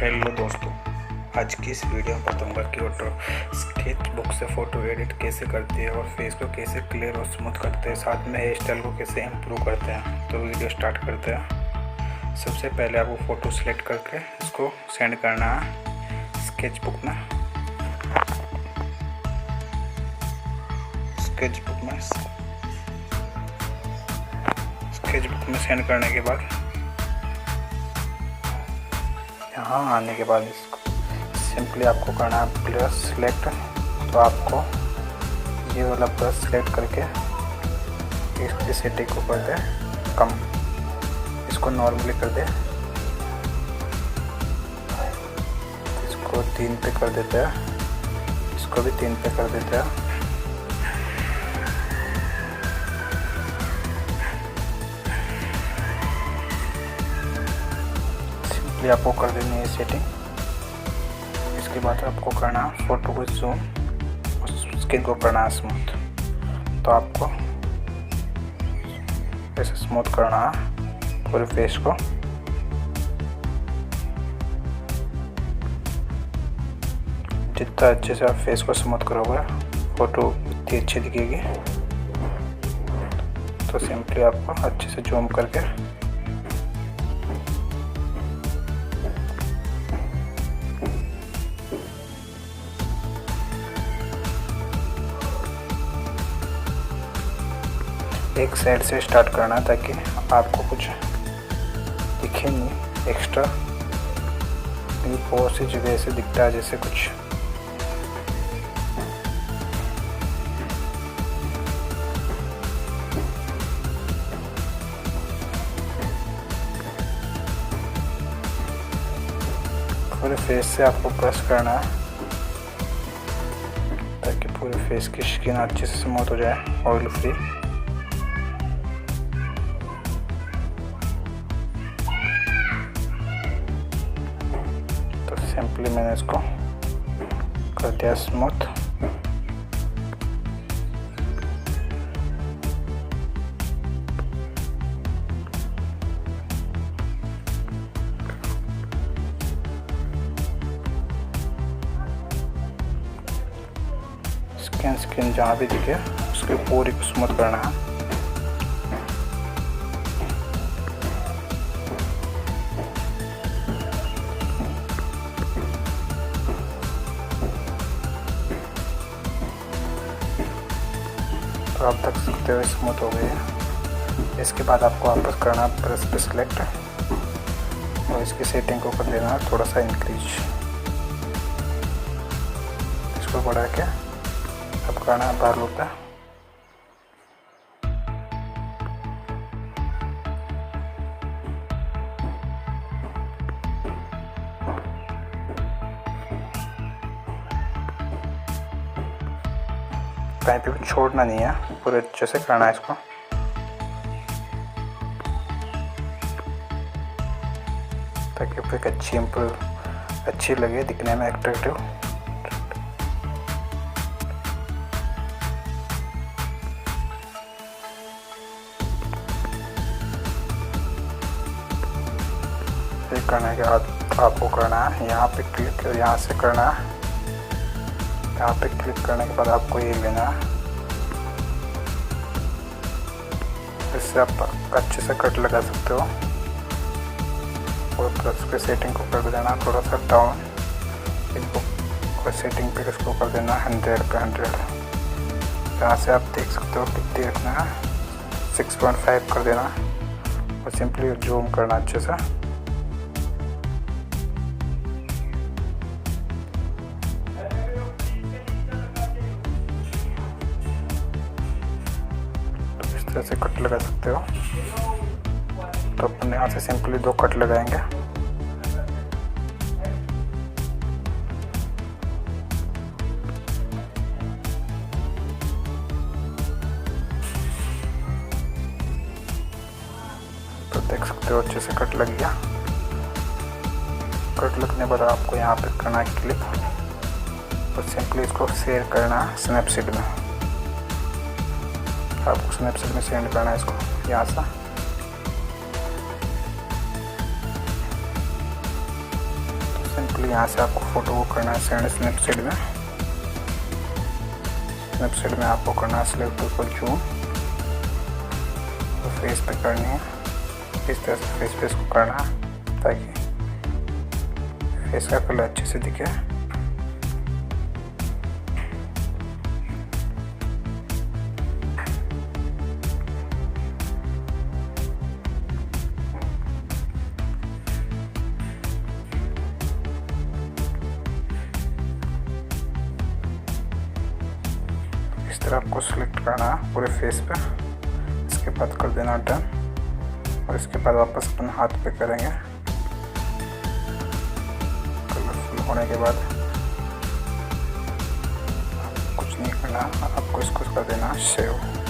Hello दोस्तों, आज की इस वीडियो में बताऊंगा कि ऑटो स्केच बुक से फ़ोटो एडिट कैसे करते हैं और फेस को कैसे क्लियर और स्मूथ करते हैं, साथ में हेयर स्टाइल को कैसे इम्प्रूव करते हैं। तो वीडियो स्टार्ट करते हैं। सबसे पहले आपको फ़ोटो सेलेक्ट करके इसको सेंड करना है स्केच बुक में। स्केच बुक में सेंड करने के बाद यहाँ आने के बाद इसको सिंपली आपको करना है ब्रश सेलेक्ट। तो आपको ये वाला ब्रश सेलेक्ट करके इसकी सेटिंग को कर दे कम, इसको नॉर्मली कर दे, इसको 3 पे कर देते हैं, इसको भी 3 पे कर देते हैं। सिंपली आपको कर देनी है सेटिंग। इसके बाद आपको करना है फ़ोटो को जूम और स्किन को करना है स्मूथ। तो आपको ऐसे स्मूथ करना है पूरे फेस को। जितना अच्छे से आप फेस को स्मूथ करोगे फ़ोटो उतनी अच्छी दिखेगी। तो सिंपली आपको अच्छे से जूम करके एक साइड से स्टार्ट करना ताकि आपको कुछ दिखे नहीं एक्स्ट्रा। बहुत सी जगह ऐसे दिखता है जैसे कुछ पूरे फेस से आपको प्रेस करना है ताकि पूरे फेस की स्किन अच्छे से स्मूथ हो जाए, ऑयल फ्री। सिंपली मैंने इसको कर दिया स्मूथ। स्किन जहाँ भी दिखे उसके पूरी को स्मूथ करना है। तो आप देख सकते हो स्मूथ हो गई है। इसके बाद आपको वापस करना ब्रश पे सेलेक्ट और इसकी सेटिंग को कर देना थोड़ा सा इंक्रीज। इसको बढ़ा के अब करना है बालों पे। कहीं पे भी छोड़ना नहीं है, पूरे अच्छे से करना है इसको। ताकि फिर अच्छी लगे दिखने में, अट्रैक्टिव। ये करने के बाद आपको करना है यहाँ पे क्लिक, यहाँ से करना है। यहाँ पे क्लिक करने के बाद आपको ये लेना है, इससे आप अच्छे से कट लगा सकते हो। और प्लस पे सेटिंग को कर देना थोड़ा सा डाउन, इनको सेटिंग पे इसको कर देना 100 पे 100। यहाँ से आप देख सकते हो कितनी रखना है, 6.5 कर देना और सिंपली जूम करना अच्छे से। जैसे कट लगा सकते हो। तो अपन यहाँ से सिंपली 2 कट लगाएंगे। तो देख सकते हो अच्छे से कट लग गया। कट लगने पर आपको यहाँ पे करना है क्लिक और सिंपली इसको शेयर करना है स्नैपसीड में। आपको स्नैपसीड में सेंड करना है इसको यहाँ से। यहाँ से आपको फ़ोटो को करना है सेंड स्नैपसीड में। स्नैपसीड में आपको करना है सिलेक्ट उसको जूम, तो फेस पे करनी है। इस तरह से फेस पे इसको करना है ताकि फेस का कलर अच्छे से दिखे। इस तरह आपको सिलेक्ट करना है पूरे फेस पे। इसके बाद कर देना डन, और इसके बाद वापस अपन हाथ पे करेंगे। कलरफुल होने के बाद कुछ नहीं करना, आपको इसको कर देना सेव।